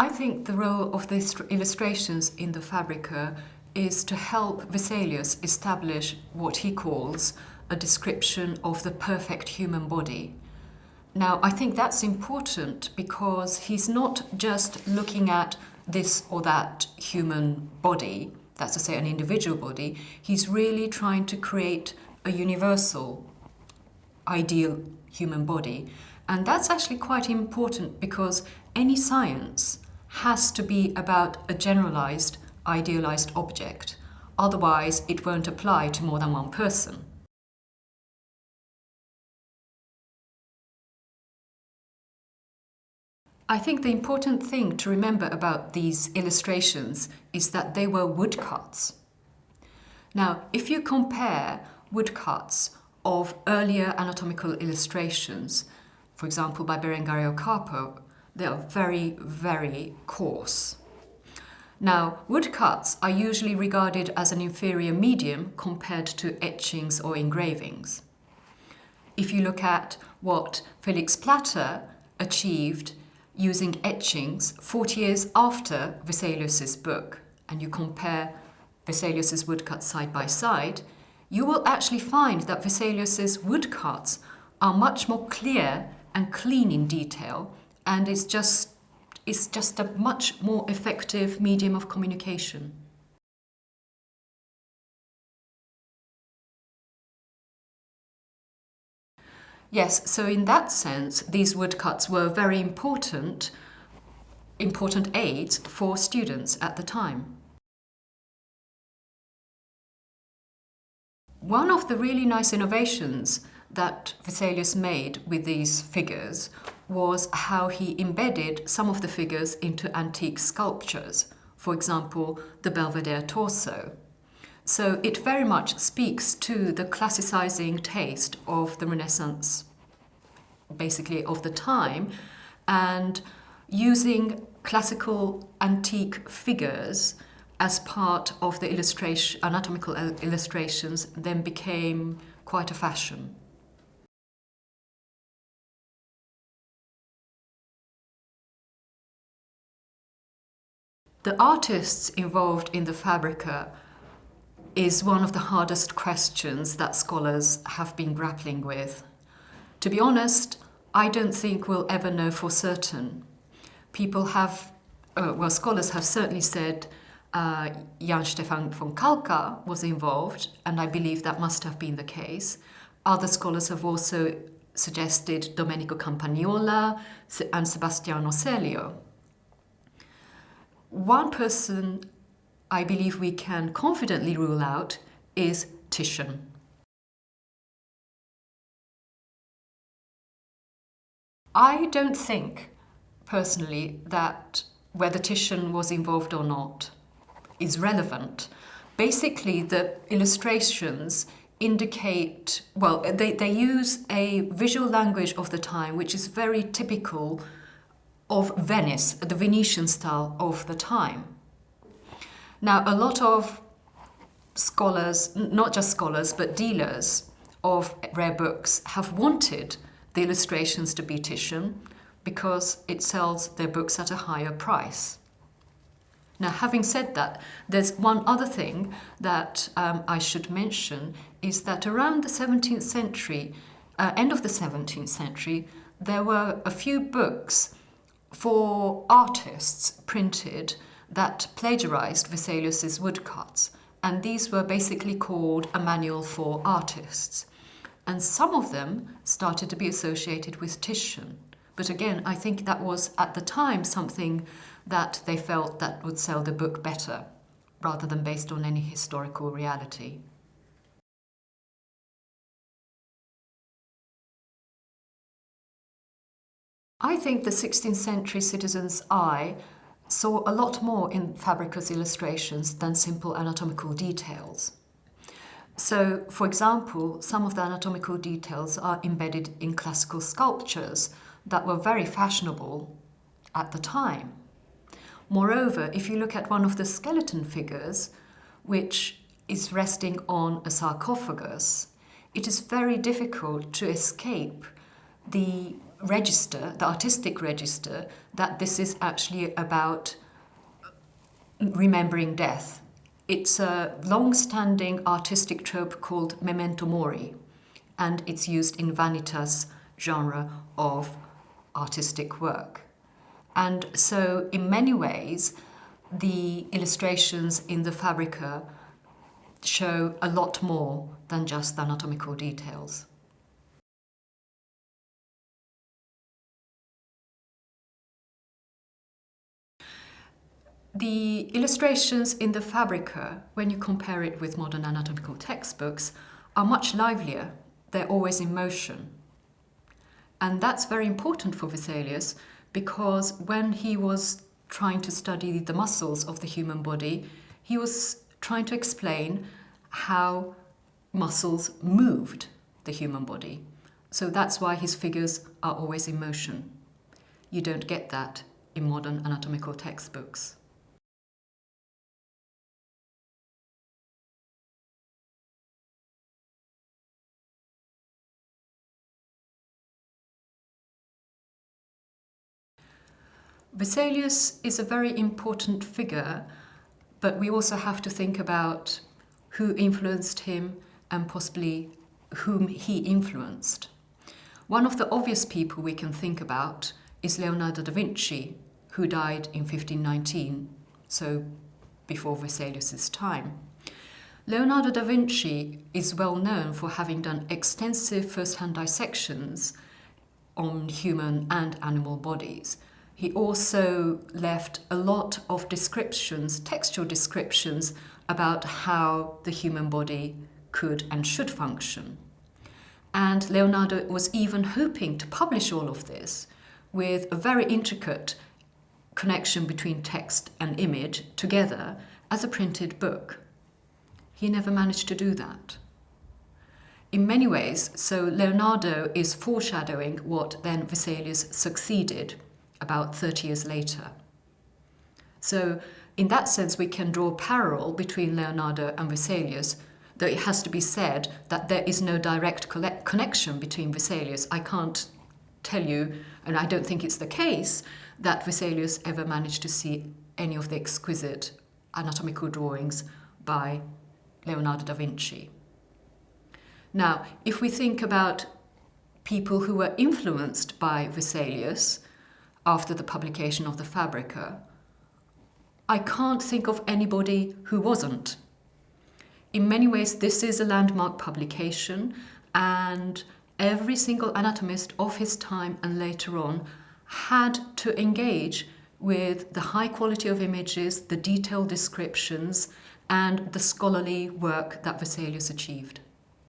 I think the role of the illustrations in the Fabrica is to help Vesalius establish what he calls a description of the perfect human body. Now, I think that's important because he's not just looking at this or that human body, that's to say an individual body, he's really trying to create a universal, ideal human body. And that's actually quite important because any science has to be about a generalized, idealized object. Otherwise, it won't apply to more than one person. I think the important thing to remember about these illustrations is that they were woodcuts. Now, if you compare woodcuts of earlier anatomical illustrations, for example by Berengario Carpo, they are very, very coarse. Now, woodcuts are usually regarded as an inferior medium compared to etchings or engravings. If you look at what Felix Platter achieved using etchings 40 years after Vesalius's book, and you compare Vesalius's woodcuts side by side, you will actually find that Vesalius's woodcuts are much more clear and clean in detail, and it's just a much more effective medium of communication. Yes, so in that sense, these woodcuts were very important aids for students at the time. One of the really nice innovations that Vesalius made with these figures was how he embedded some of the figures into antique sculptures, for example, the Belvedere torso. So it very much speaks to the classicizing taste of the Renaissance, basically of the time, and using classical antique figures as part of the anatomical illustrations then became quite a fashion. The artists involved in the Fabrica is one of the hardest questions that scholars have been grappling with. To be honest, I don't think we'll ever know for certain. Scholars have certainly said Jan Stefan von Kalka was involved, and I believe that must have been the case. Other scholars have also suggested Domenico Campagnola and Sebastiano Celio. One person I believe we can confidently rule out is Titian. I don't think, personally, that whether Titian was involved or not is relevant. Basically, the illustrations indicate, they use a visual language of the time which is very typical of Venice, the Venetian style of the time. Now, a lot of scholars, not just scholars, but dealers of rare books have wanted the illustrations to be Titian because it sells their books at a higher price. Now, having said that, there's one other thing that I should mention is that around the 17th century, end of the 17th century, there were a few books for artists printed that plagiarized Vesalius's woodcuts, and these were basically called a manual for artists. And some of them started to be associated with Titian. But again, I think that was at the time something that they felt that would sell the book better, rather than based on any historical reality. I think the 16th century citizen's eye saw a lot more in Fabrica's illustrations than simple anatomical details. So, for example, some of the anatomical details are embedded in classical sculptures that were very fashionable at the time. Moreover, if you look at one of the skeleton figures, which is resting on a sarcophagus, it is very difficult to escape the register, the artistic register, that this is actually about remembering death. It's a long-standing artistic trope called memento mori, and it's used in vanitas genre of artistic work. And so in many ways, the illustrations in the Fabrica show a lot more than just the anatomical details. The illustrations in the Fabrica, when you compare it with modern anatomical textbooks, are much livelier. They're always in motion. And that's very important for Vesalius, because when he was trying to study the muscles of the human body, he was trying to explain how muscles moved the human body. So that's why his figures are always in motion. You don't get that in modern anatomical textbooks. Vesalius is a very important figure, but we also have to think about who influenced him and possibly whom he influenced. One of the obvious people we can think about is Leonardo da Vinci, who died in 1519, so before Vesalius's time. Leonardo da Vinci is well known for having done extensive first-hand dissections on human and animal bodies. He also left a lot of descriptions, textual descriptions, about how the human body could and should function. And Leonardo was even hoping to publish all of this with a very intricate connection between text and image together as a printed book. He never managed to do that. In many ways, so Leonardo is foreshadowing what then Vesalius succeeded about 30 years later. So in that sense, we can draw a parallel between Leonardo and Vesalius, though it has to be said that there is no direct connection between Vesalius. I can't tell you, and I don't think it's the case, that Vesalius ever managed to see any of the exquisite anatomical drawings by Leonardo da Vinci. Now, if we think about people who were influenced by Vesalius after the publication of the Fabrica, I can't think of anybody who wasn't. In many ways, this is a landmark publication, and every single anatomist of his time and later on had to engage with the high quality of images, the detailed descriptions, and the scholarly work that Vesalius achieved.